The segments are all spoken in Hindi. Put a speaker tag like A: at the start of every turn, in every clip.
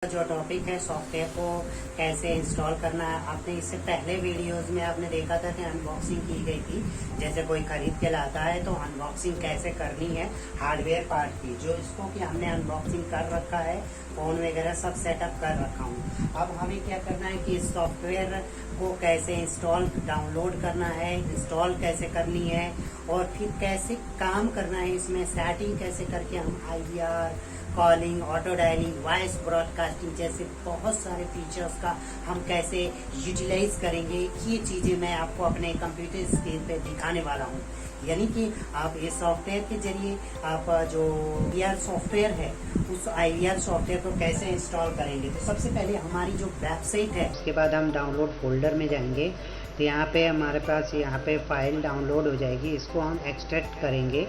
A: जो टॉपिक है सॉफ्टवेयर को कैसे इंस्टॉल करना है। आपने इससे पहले वीडियोस में आपने देखा था कि अनबॉक्सिंग की गई थी। जैसे कोई खरीद के लाता है तो अनबॉक्सिंग कैसे करनी है हार्डवेयर पार्ट की, जो इसको कि हमने अनबॉक्सिंग कर रखा है, फोन वगैरह सब सेटअप कर रखा हूँ। अब हमें क्या करना है कि इस सॉफ्टवेयर को कैसे इंस्टॉल डाउनलोड करना है, इंस्टॉल कैसे करनी है और फिर कैसे काम करना है, इसमें सेटिंग कैसे करके हम IVR, calling, auto dialing, voice broadcasting जैसे बहुत सारे फीचर्स का हम कैसे यूटिलाइज करेंगे, ये चीजें मैं आपको अपने कंप्यूटर स्क्रीन पे दिखाने वाला हूँ। यानी कि आप इस सॉफ्टवेयर के जरिए आप जो IVR सॉफ्टवेयर है उस IVR सॉफ्टवेयर को कैसे इंस्टॉल करेंगे। तो सबसे पहले हमारी जो वेबसाइट है, उसके बाद हम डाउनलोड फोल्डर में जाएंगे तो यहाँ पे हमारे पास यहाँ पे फाइल डाउनलोड हो जाएगी। इसको हम एक्सट्रैक्ट करेंगे।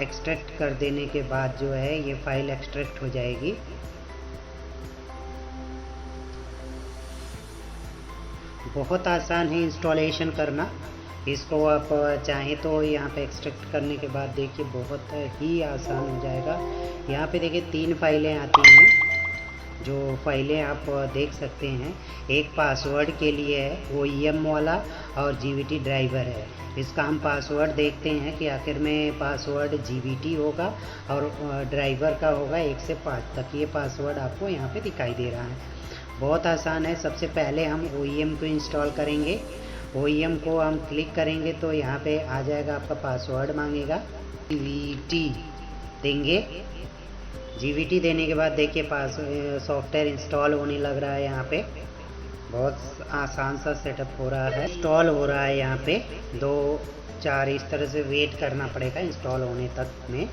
A: एक्सट्रैक्ट कर देने के बाद जो है ये फाइल एक्सट्रैक्ट हो जाएगी। बहुत आसान है इंस्टॉलेशन करना। इसको आप चाहें तो यहाँ पे एक्सट्रैक्ट करने के बाद देखिए बहुत ही आसान हो जाएगा। यहाँ पे देखिए 3 फाइलें आती हैं, जो फाइलें आप देख सकते हैं। एक पासवर्ड के लिए है, OEM वाला, और GVT ड्राइवर है। इसका हम पासवर्ड देखते हैं कि आखिर में पासवर्ड GVT होगा और ड्राइवर का होगा 1 से 5 तक। ये पासवर्ड आपको यहाँ पे दिखाई दे रहा है। बहुत आसान है। सबसे पहले हम OEM को इंस्टॉल करेंगे। OEM को हम क्लिक करेंगे तो यहाँ पे आ जाएगा, आपका पासवर्ड मांगेगा, GVT देंगे। GVT देने के बाद देखिए सॉफ्टवेयर इंस्टॉल होने लग रहा है। यहाँ पे बहुत आसान सा सेटअप हो रहा है, इंस्टॉल हो रहा है। यहाँ पे 2-4 इस तरह से वेट करना पड़ेगा इंस्टॉल होने तक में।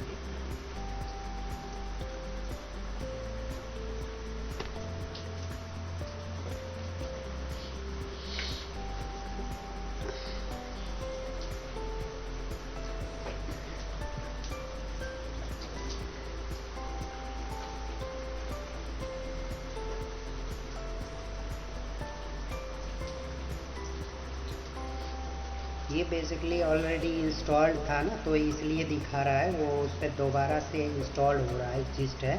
A: ये बेसिकली ऑलरेडी इंस्टॉल्ड था ना, तो इसलिए दिखा रहा है, वो उस पर दोबारा से इंस्टॉल हो रहा है, एग्जिस्ट है।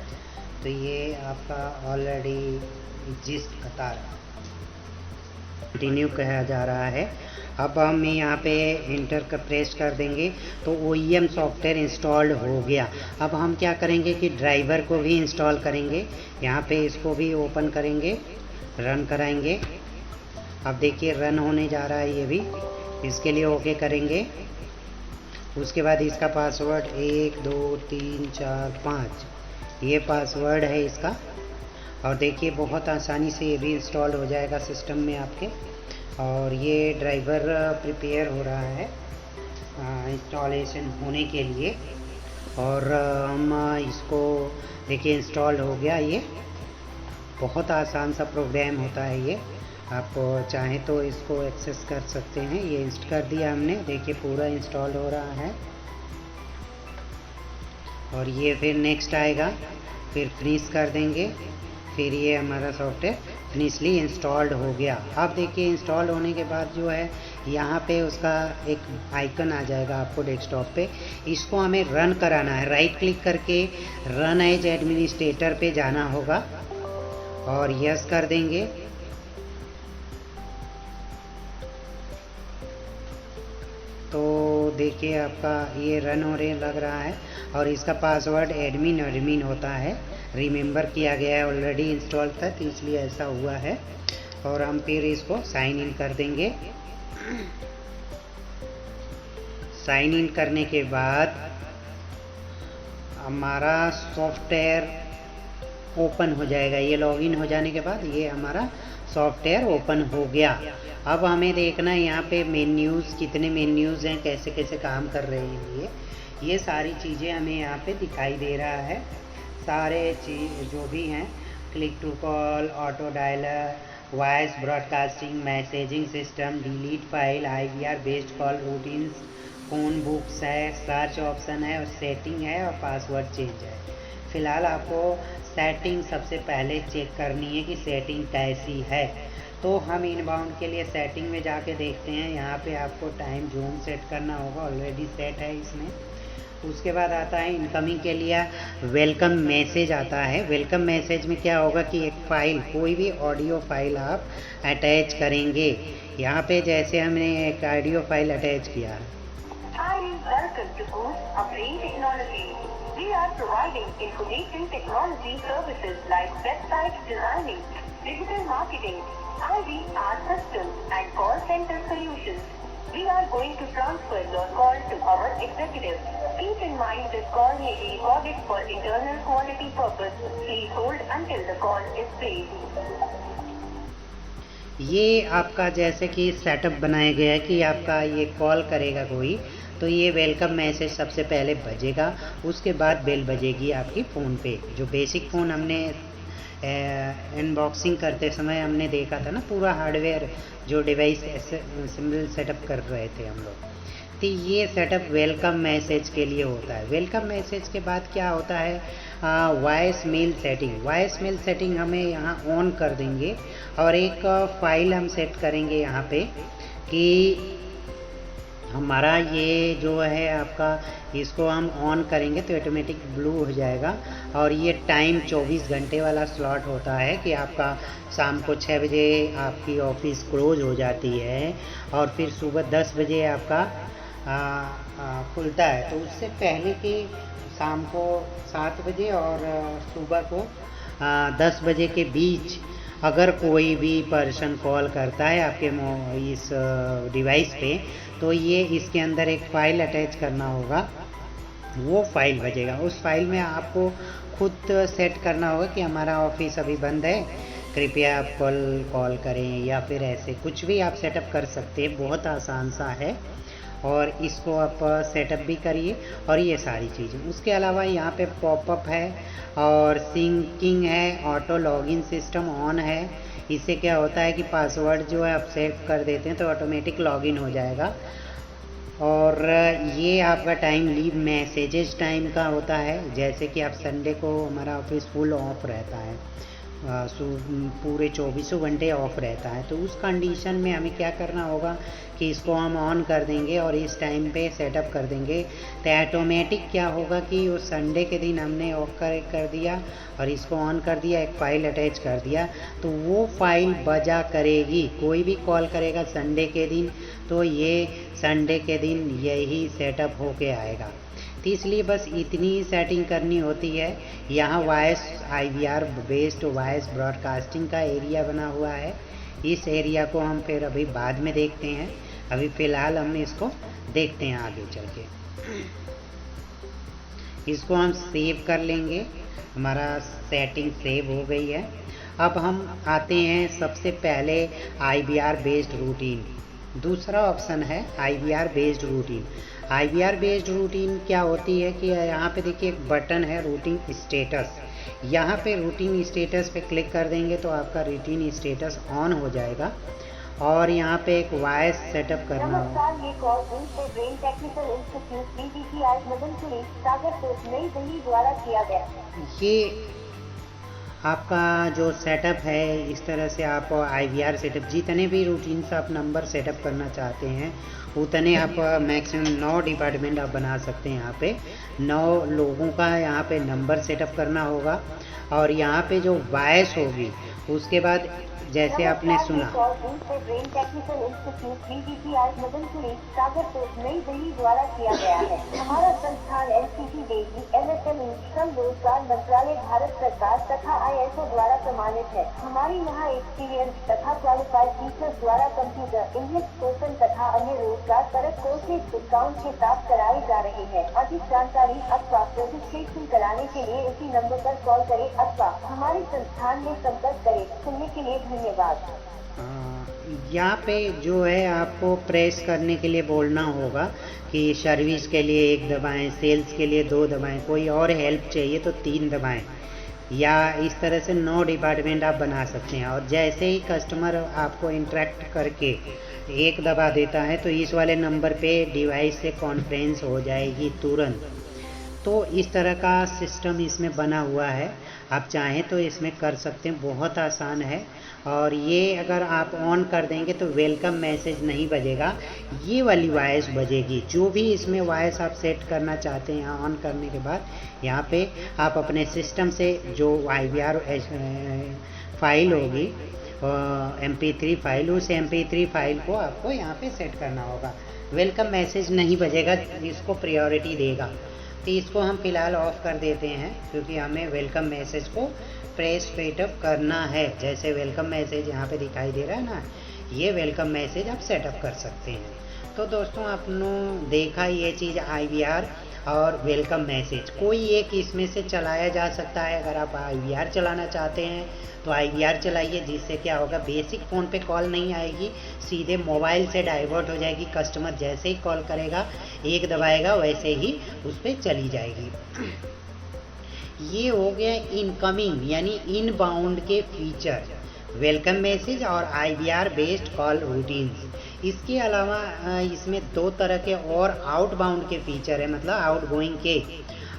A: तो ये आपका ऑलरेडी एग्जिस्ट बता रहा है, कंटिन्यू कहा जा रहा है। अब हम यहाँ पे इंटर का प्रेस कर देंगे तो OEM सॉफ्टवेयर इंस्टॉल्ड हो गया। अब हम क्या करेंगे कि ड्राइवर को भी इंस्टॉल करेंगे। यहाँ पे इसको भी ओपन करेंगे, रन कराएंगे। अब देखिए रन होने जा रहा है ये भी। इसके लिए ओके करेंगे। उसके बाद इसका पासवर्ड 1 2 3 4 5 ये पासवर्ड है इसका। और देखिए बहुत आसानी से ये भी इंस्टॉल हो जाएगा सिस्टम में आपके। और ये ड्राइवर प्रिपेयर हो रहा है इंस्टॉलेशन होने के लिए। और हम इसको देखिए इंस्टॉल हो गया। ये बहुत आसान सा प्रोग्राम होता है ये। आप चाहें तो इसको एक्सेस कर सकते हैं। ये इंस्टॉल कर दिया हमने, देखिए पूरा इंस्टॉल हो रहा है। और ये फिर नेक्स्ट आएगा, फिर फिनिश कर देंगे। फिर ये हमारा सॉफ्टवेयर फिनिशली इंस्टॉल्ड हो गया। अब देखिए इंस्टॉल होने के बाद जो है यहाँ पे उसका एक आइकन आ जाएगा आपको डेस्कटॉप पे। इसको हमें रन कराना है। राइट क्लिक करके रन एज एडमिनिस्ट्रेटर पे जाना होगा और यस कर देंगे। तो देखिए आपका ये रन होने लग रहा है। और इसका पासवर्ड एडमिन होता है, रिमेंबर किया गया है, ऑलरेडी इंस्टॉल था तो इसलिए ऐसा हुआ है। और हम फिर इसको साइन इन कर देंगे। साइन इन करने के बाद हमारा सॉफ्टवेयर ओपन हो जाएगा। ये लॉगिन हो जाने के बाद ये हमारा सॉफ्टवेयर ओपन हो गया। अब हमें देखना है यहाँ पे मेन्यूज़, कितने मेन्यूज़ हैं, कैसे कैसे काम कर रहे हैं ये सारी चीज़ें हमें यहाँ पे दिखाई दे रहा है। सारे चीज़ जो भी हैं, click to call, auto dialer, voice broadcasting, messaging system, delete file, IVR based call routines, phone books है, सर्च ऑप्शन है और सेटिंग है और पासवर्ड चेंज है। फ़िलहाल आपको सेटिंग सबसे पहले चेक करनी है कि सेटिंग कैसी है। तो हम इनबाउंड के लिए सेटिंग में जाके देखते हैं। यहाँ पे आपको टाइम जोन सेट करना होगा, ऑलरेडी सेट है इसमें। उसके बाद आता है इनकमिंग के लिए वेलकम मैसेज आता है। वेलकम मैसेज में क्या होगा कि एक फ़ाइल, कोई भी ऑडियो फाइल आप अटैच करेंगे। यहाँ पे जैसे हमने एक ऑडियो फाइल अटैच किया है।
B: Welcome to Boost Upgrade Technology. We are providing information technology services like website designing, digital marketing, IVR systems, and call center solutions. We are going to transfer your call to our executives. Keep in mind this call may be recorded for internal quality purpose. Please hold until the call is placed.
A: ये आपका जैसे कि सेटअप बनाया गया है कि आपका ये कॉल करेगा कोई, तो ये वेलकम मैसेज सबसे पहले बजेगा, उसके बाद बेल बजेगी आपकी फ़ोन पे। जो बेसिक फ़ोन हमने अनबॉक्सिंग करते समय हमने देखा था ना, पूरा हार्डवेयर जो डिवाइस सिंपल सेटअप कर रहे थे हम लोग, तो ये सेटअप वेलकम मैसेज के लिए होता है। वेलकम मैसेज के बाद क्या होता है, voice mail setting. Voice mail setting हमें यहाँ ऑन कर देंगे और एक फ़ाइल हम सेट करेंगे यहाँ पे कि हमारा ये जो है आपका, इसको हम ऑन करेंगे तो ऑटोमेटिक ब्लू हो जाएगा। और ये टाइम 24 घंटे वाला स्लॉट होता है कि आपका शाम को 6 बजे आपकी ऑफिस क्लोज हो जाती है और फिर सुबह 10 बजे आपका खुलता है। तो उससे पहले कि शाम को 7 बजे और सुबह को 10 बजे के बीच अगर कोई भी पर्सन कॉल करता है आपके इस डिवाइस पे, तो ये इसके अंदर एक फ़ाइल अटैच करना होगा, वो फाइल बजेगा। उस फाइल में आपको खुद सेट करना होगा कि हमारा ऑफिस अभी बंद है, कृपया आप कॉल करें, या फिर ऐसे कुछ भी आप सेटअप कर सकते हैं। बहुत आसान सा है और इसको आप सेटअप भी करिए और ये सारी चीज़ें। उसके अलावा यहाँ पे पॉपअप है और सिंकिंग है, ऑटो लॉगिन सिस्टम ऑन है। इससे क्या होता है कि पासवर्ड जो है आप सेव कर देते हैं तो ऑटोमेटिक लॉगिन हो जाएगा। और ये आपका टाइम लीव मैसेजेस टाइम का होता है, जैसे कि आप संडे को हमारा ऑफिस फुल ऑफ रहता है, पूरे 24 घंटे ऑफ रहता है, तो उस कंडीशन में हमें क्या करना होगा कि इसको हम ऑन कर देंगे और इस टाइम पे सेटअप कर देंगे। तो ऑटोमेटिक क्या होगा कि उस संडे के दिन हमने ऑफ कर दिया और इसको ऑन कर दिया, एक फ़ाइल अटैच कर दिया, तो वो फाइल बजा करेगी। कोई भी कॉल करेगा संडे के दिन तो ये संडे के दिन यही सेटअप होके आएगा। तो इसलिए बस इतनी सेटिंग करनी होती है। यहाँ voice IVR based voice broadcasting का एरिया बना हुआ है। इस एरिया को हम फिर अभी बाद में देखते हैं, अभी फ़िलहाल हम इसको देखते हैं आगे चल के। इसको हम सेव कर लेंगे, हमारा सेटिंग सेव हो गई है। अब हम आते हैं सबसे पहले IVR बेस्ड रूटीन। दूसरा ऑप्शन है IVR based routine. IVR based routine क्या होती है कि यहाँ पे देखिए एक बटन है रूटीन स्टेटस। यहाँ पे रूटीन स्टेटस पे क्लिक कर देंगे तो आपका रूटीन स्टेटस ऑन हो जाएगा और यहाँ पे एक वॉइस सेटअप करना होगा।
B: ये call brain technical institute BTCI Madan Puri Sagarpur नई दिल्ली द्वारा किया गया।
A: ये आपका जो सेटअप है, इस तरह से आप IVR सेटअप, जितने भी रूटीन से आप नंबर सेटअप करना चाहते हैं उतने आप मैक्सिमम 9 डिपार्टमेंट आप बना सकते हैं। यहाँ पे 9 लोगों का यहाँ पे नंबर सेटअप करना होगा और यहाँ पे जो वॉइस होगी उसके बाद जैसे आपने सुना
B: brain technical institute BTCI Madan Puri Sagarpur नई दिल्ली द्वारा किया गया है। हमारा संस्थान NCT देगी MSME श्रम रोजगार मंत्रालय भारत सरकार तथा ISO द्वारा प्रमाणित है। हमारी यहाँ एक्सपीरियंस तथा क्वालिफाइड टीचर्स द्वारा कंप्यूटर इंग्लिश स्पोकन तथा अन्य रोजगार परक कोर्सेज डिस्काउंट के प्राप्त कराई जा रही है। अधिक जानकारी अथवा रजिस्ट्रेशन कराने के लिए इसी नंबर पर कॉल करें अथवा हमारे संस्थान में संपर्क करें। सुनने के लिए धन्यवाद।
A: यहाँ पे जो है आपको प्रेस करने के लिए बोलना होगा कि सर्विस के लिए 1 दबाएं, सेल्स के लिए 2 दबाएं, कोई और हेल्प चाहिए तो 3 दबाएं, या इस तरह से 9 डिपार्टमेंट आप बना सकते हैं। और जैसे ही कस्टमर आपको इंटरेक्ट करके 1 दबा देता है तो इस वाले नंबर पे डिवाइस से कॉन्फ्रेंस हो जाएगी तुरंत। तो इस तरह का सिस्टम इसमें बना हुआ है। आप चाहें तो इसमें कर सकते हैं, बहुत आसान है। और ये अगर आप ऑन कर देंगे तो वेलकम मैसेज नहीं बजेगा, ये वाली वॉइस बजेगी। जो भी इसमें वॉइस आप सेट करना चाहते हैं यहाँ ऑन करने के बाद यहाँ पे आप अपने सिस्टम से जो IVR फाइल होगी MP3 फाइल, उस MP3 फाइल को आपको यहाँ पे सेट करना होगा। वेलकम मैसेज नहीं बजेगा, इसको प्रायोरिटी देगा। तो इसको हम फिलहाल ऑफ कर देते हैं क्योंकि हमें वेलकम मैसेज को प्रेस पेटअप करना है। जैसे वेलकम मैसेज यहाँ पे दिखाई दे रहा है ना, ये वेलकम मैसेज आप सेटअप कर सकते हैं। तो दोस्तों आपने देखा ये चीज़ IVR और वेलकम मैसेज, कोई एक इसमें से चलाया जा सकता है। अगर आप IVR चलाना चाहते हैं तो IVR चलाइए, जिससे क्या होगा बेसिक फ़ोन पे कॉल नहीं आएगी, सीधे मोबाइल से डाइवर्ट हो जाएगी। कस्टमर जैसे ही कॉल करेगा एक दबाएगा वैसे ही उस पर चली जाएगी। ये हो गया इनकमिंग यानी इनबाउंड के फीचर, वेलकम मैसेज और IVR बेस्ड कॉल रूटीन्स। इसके अलावा इसमें 2 तरह के और आउटबाउंड के फीचर है, मतलब आउटगोइंग के।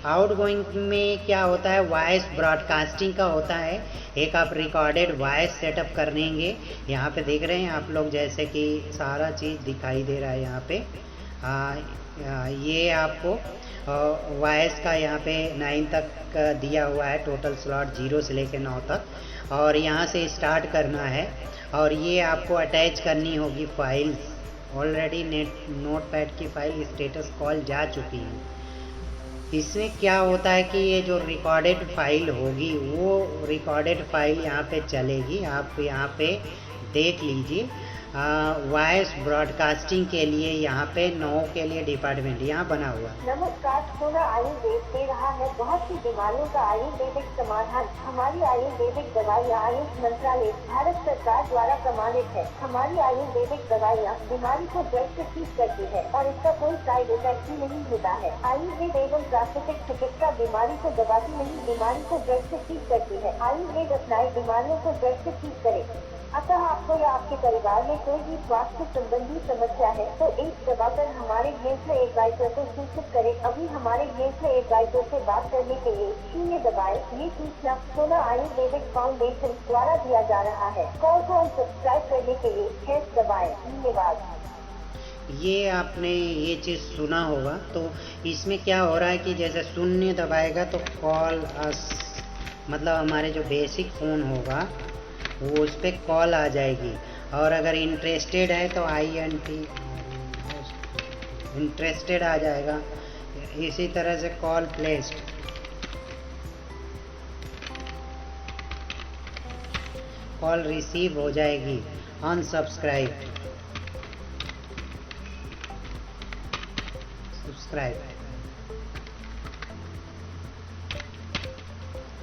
A: आउटगोइंग में क्या होता है, वॉइस ब्रॉडकास्टिंग का होता है। एक आप रिकॉर्डेड वॉइस सेटअप कर लेंगे। यहाँ पे देख रहे हैं आप लोग, जैसे कि सारा चीज़ दिखाई दे रहा है यहाँ पे। ये आपको वॉइस का यहाँ पे 9 तक दिया हुआ है, टोटल स्लॉट 0 से लेकर 9 तक, और यहाँ से स्टार्ट करना है। और ये आपको अटैच करनी होगी फाइल्स। ऑलरेडी नोटपैड की फाइल स्टेटस कॉल जा चुकी है। इसमें क्या होता है कि ये जो रिकॉर्डेड फाइल होगी वो रिकॉर्डेड फाइल यहाँ पे चलेगी। आप यहाँ पे देख लीजिए, वॉइस ब्रॉडकास्टिंग के लिए यहाँ पे 9 के लिए डिपार्टमेंट यहाँ बना हुआ है।
B: नमस्कार, सोना आयुर्वेद दे रहा है बहुत सी बीमारियों का आयुर्वेदिक समाधान। हमारी आयुर्वेदिक दवाइयाँ आयुष मंत्रालय भारत सरकार द्वारा प्रमाणित है। हमारी आयुर्वेदिक दवाइयाँ बीमारी को जड़ से ठीक करती है और इसका कोई साइड इफेक्ट भी नहीं होता है। आयुर्वेद एवं प्राकृतिक चिकित्सा बीमारी को दबाती नहीं, बीमारी को जड़ से ठीक करती है। आयुर्वेद अपनाए, बीमारियों को जड़ से ठीक करे। अतः आपको या आपके परिवार में कोई भी स्वास्थ्य संबंधी समस्या है तो एक दबाकर हमारे हेल्थ एडवाइजर को सूचित करें। अभी हमारे हेल्थ एडवाइजर से बात करने के लिए 0 दबाएं। ये सूचना सोना आयुर्वेदिक फाउंडेशन द्वारा दिया जा रहा है। कॉल को सब्सक्राइब करने के लिए हेल्थ दबाएं। धन्यवाद।
A: ये आपने ये चीज़ सुना होगा। तो इसमें क्या हो रहा है कि जैसे 0 दबाएगा तो कॉल मतलब हमारे जो बेसिक फ़ोन होगा वो उस पर कॉल आ जाएगी। और अगर इंटरेस्टेड है तो इंटरेस्टेड आ जाएगा। इसी तरह से कॉल प्लेस्ड, कॉल रिसीव हो जाएगी। अनसब्सक्राइब, सब्सक्राइब,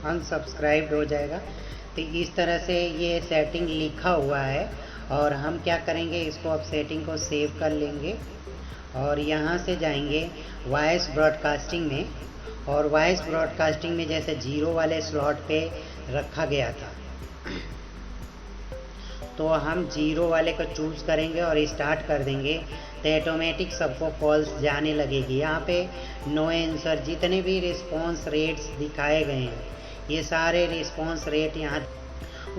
A: अनसब्सक्राइब्ड हो जाएगा। तो इस तरह से ये सेटिंग लिखा हुआ है। और हम क्या करेंगे, इसको अब सेटिंग को सेव कर लेंगे और यहाँ से जाएंगे वॉइस ब्रॉडकास्टिंग में। और वॉइस ब्रॉडकास्टिंग में जैसे 0 वाले स्लॉट पे रखा गया था तो हम 0 वाले को चूज़ करेंगे और स्टार्ट कर देंगे तो ऑटोमेटिक सबको कॉल्स जाने लगेगी। यहाँ पे नो आंसर, जितने भी रिस्पॉन्स रेट्स दिखाए गए हैं ये सारे रिस्पॉन्स रेट यहाँ।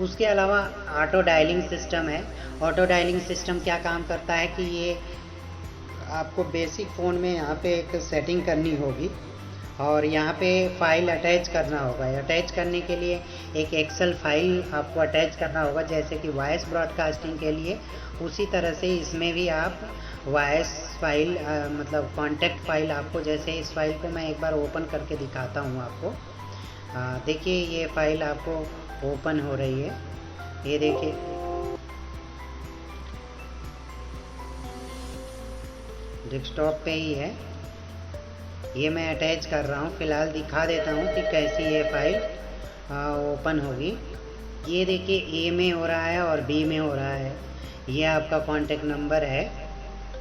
A: उसके अलावा ऑटो डायलिंग सिस्टम है। ऑटो डायलिंग सिस्टम क्या काम करता है कि ये आपको बेसिक फ़ोन में यहाँ पे एक सेटिंग करनी होगी और यहाँ पे फाइल अटैच करना होगा। अटैच करने के लिए एक एक्सेल फाइल आपको अटैच करना होगा, जैसे कि वॉइस ब्रॉडकास्टिंग के लिए। उसी तरह से इसमें भी आप वॉइस फाइल मतलब कॉन्टेक्ट फाइल आपको, जैसे इस फाइल को मैं एक बार ओपन करके दिखाता हूँ आपको। देखिए ये फाइल आपको ओपन हो रही है, ये देखिए। डेस्कटॉप पे ही है, ये मैं अटैच कर रहा हूँ। फ़िलहाल दिखा देता हूँ कि कैसी ये फाइल ओपन होगी। ये देखिए ए में हो रहा है और बी में हो रहा है। ये आपका कॉन्टेक्ट नंबर है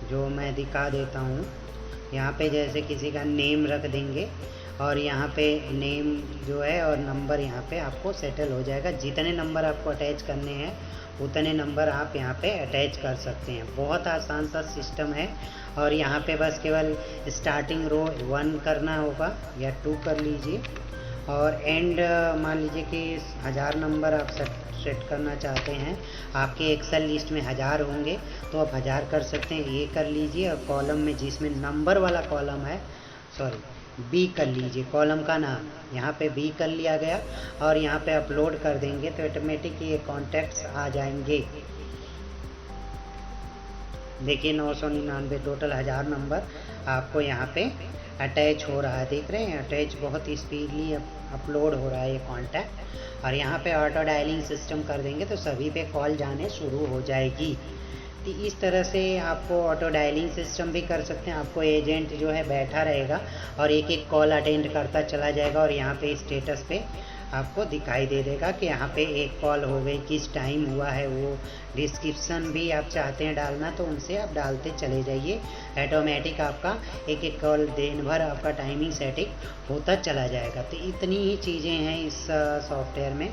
A: जो मैं दिखा देता हूँ। यहाँ पे जैसे किसी का नेम रख देंगे और यहाँ पे नेम जो है और नंबर यहाँ पे आपको सेटल हो जाएगा। जितने नंबर आपको अटैच करने हैं उतने नंबर आप यहाँ पे अटैच कर सकते हैं। बहुत आसान सा सिस्टम है। और यहाँ पे बस केवल स्टार्टिंग रो 1 करना होगा या 2 कर लीजिए और एंड मान लीजिए कि 1000 नंबर आप सेट करना चाहते हैं, आपके एक्सेल लिस्ट में 1000 होंगे तो आप 1000 कर सकते हैं, ये कर लीजिए। और कॉलम में जिसमें नंबर वाला कॉलम है, बी कर लीजिए, कॉलम का नाम यहाँ पे बी कर लिया गया और यहाँ पे अपलोड कर देंगे तो ऑटोमेटिक ये कॉन्टैक्ट्स आ जाएंगे। देखिए 999 टोटल 1000 नंबर आपको यहाँ पे अटैच हो रहा है, देख रहे हैं अटैच बहुत स्पीडली अपलोड हो रहा है ये कॉन्टैक्ट। और यहाँ पे ऑटो डायलिंग सिस्टम कर देंगे तो सभी पे कॉल जाने शुरू हो जाएगी। तो इस तरह से आपको ऑटो डायलिंग सिस्टम भी कर सकते हैं। आपको एजेंट जो है बैठा रहेगा और एक एक कॉल अटेंड करता चला जाएगा और यहाँ पे स्टेटस पे आपको दिखाई दे देगा कि यहाँ पे एक कॉल हो गई, किस टाइम हुआ है। वो डिस्क्रिप्शन भी आप चाहते हैं डालना तो उनसे आप डालते चले जाइए, ऑटोमेटिक आपका एक एक कॉल दिन भर आपका टाइमिंग सेटिंग होता चला जाएगा। तो इतनी ही चीज़ें हैं इस सॉफ्टवेयर में।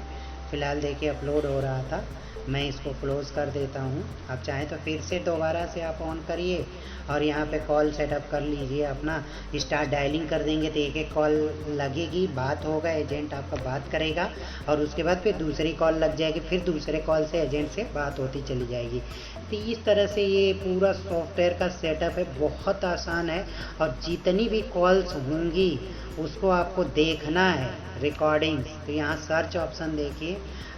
A: फ़िलहाल देखिए अपलोड हो रहा था, मैं इसको क्लोज़ कर देता हूँ। आप चाहें तो फिर से दोबारा से आप ऑन करिए और यहाँ पे कॉल सेटअप कर लीजिए अपना, स्टार्ट डायलिंग कर देंगे तो एक एक कॉल लगेगी, बात होगा, एजेंट आपका बात करेगा और उसके बाद फिर दूसरी कॉल लग जाएगी, फिर दूसरे कॉल से एजेंट से बात होती चली जाएगी। तो इस तरह से ये पूरा सॉफ्टवेयर का सेटअप है, बहुत आसान है। और जितनी भी कॉल्स होंगी उसको आपको देखना है रिकॉर्डिंग्स। तो यहाँ सर्च ऑप्शन देखिए,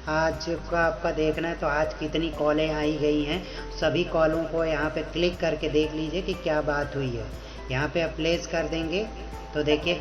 A: आज का आपका देखना है तो आज कितनी कॉलें आई गई हैं, सभी कॉलों को यहाँ पे क्लिक करके देख लीजिए कि क्या बात हुई है। यहाँ पे आप प्लेस कर देंगे तो देखिए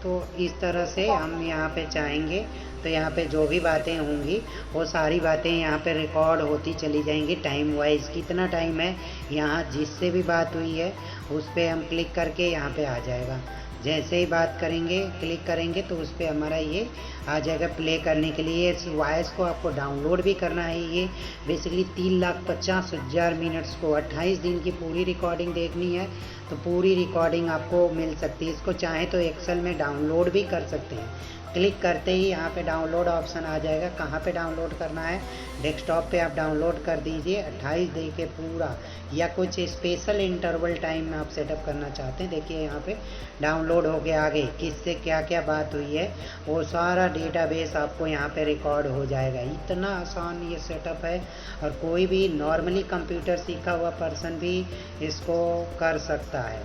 A: तो इस तरह से हम यहाँ पे चाहेंगे तो यहाँ पे जो भी बातें होंगी वो सारी बातें यहाँ पे रिकॉर्ड होती चली जाएंगी टाइम वाइज। कितना टाइम है यहाँ जिससे भी बात हुई है उस पर हम क्लिक करके यहाँ पे आ जाएगा। जैसे ही बात करेंगे क्लिक करेंगे तो उस पर हमारा ये आ जाएगा प्ले करने के लिए। इस वॉइस को आपको डाउनलोड भी करना है। ये बेसिकली 3,50,000 मिनट्स को 28 दिन की पूरी रिकॉर्डिंग देखनी है तो पूरी रिकॉर्डिंग आपको मिल सकती है। इसको चाहे तो एक्सेल में डाउनलोड भी कर सकते हैं। क्लिक करते ही यहाँ पे डाउनलोड ऑप्शन आ जाएगा। कहाँ पे डाउनलोड करना है, डेस्कटॉप पे आप डाउनलोड कर दीजिए। 28 दिन के पूरा या कुछ स्पेशल इंटरवल टाइम में आप सेटअप करना चाहते हैं, देखिए यहाँ पे डाउनलोड हो गया। आगे किससे क्या क्या बात हुई है वो सारा डेटाबेस आपको यहाँ पे रिकॉर्ड हो जाएगा। इतना आसान ये सेटअप है और कोई भी नॉर्मली कंप्यूटर सीखा हुआ पर्सन भी इसको कर सकता है।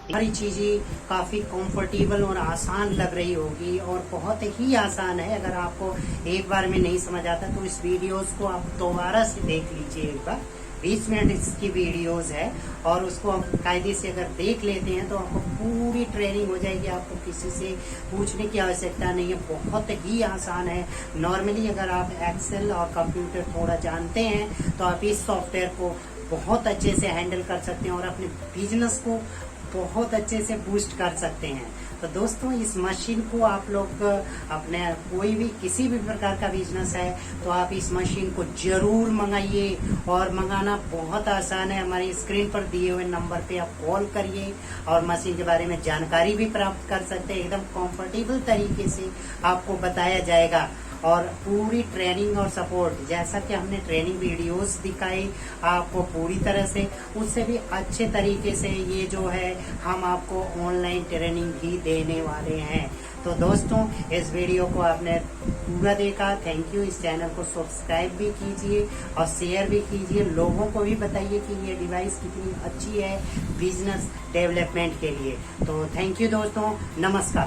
A: सारी चीज़ें काफ़ी कंफर्टेबल और आसान लग रही होगी और बहुत ही आसान है। अगर आपको एक बार में नहीं समझ आता तो इस वीडियोस को आप दोबारा से देख लीजिए एक बार। 20 मिनट इसकी वीडियोस है और उसको आप कायदे से अगर देख लेते हैं तो आपको पूरी ट्रेनिंग हो जाएगी। आपको किसी से पूछने की आवश्यकता नहीं है, बहुत ही आसान है। नॉर्मली अगर आप एक्सेल और कंप्यूटर थोड़ा जानते हैं तो आप इस सॉफ्टवेयर को बहुत अच्छे से हैंडल कर सकते हैं और अपने बिजनेस को बहुत अच्छे से बूस्ट कर सकते हैं। तो दोस्तों इस मशीन को आप लोग अपने कोई भी किसी भी प्रकार का बिजनेस है तो आप इस मशीन को जरूर मंगाइए और मंगाना बहुत आसान है। हमारी स्क्रीन पर दिए हुए नंबर पे आप कॉल करिए और मशीन के बारे में जानकारी भी प्राप्त कर सकते हैं। एकदम कंफर्टेबल तरीके से आपको बताया जाएगा और पूरी ट्रेनिंग और सपोर्ट जैसा कि हमने ट्रेनिंग वीडियोस दिखाई आपको पूरी तरह से, उससे भी अच्छे तरीके से ये जो है हम आपको ऑनलाइन ट्रेनिंग भी देने वाले हैं। तो दोस्तों इस वीडियो को आपने पूरा देखा, थैंक यू। इस चैनल को सब्सक्राइब भी कीजिए और शेयर भी कीजिए, लोगों को भी बताइए कि ये डिवाइस कितनी अच्छी है बिजनेस डेवलपमेंट के लिए। तो थैंक यू दोस्तों, नमस्कार।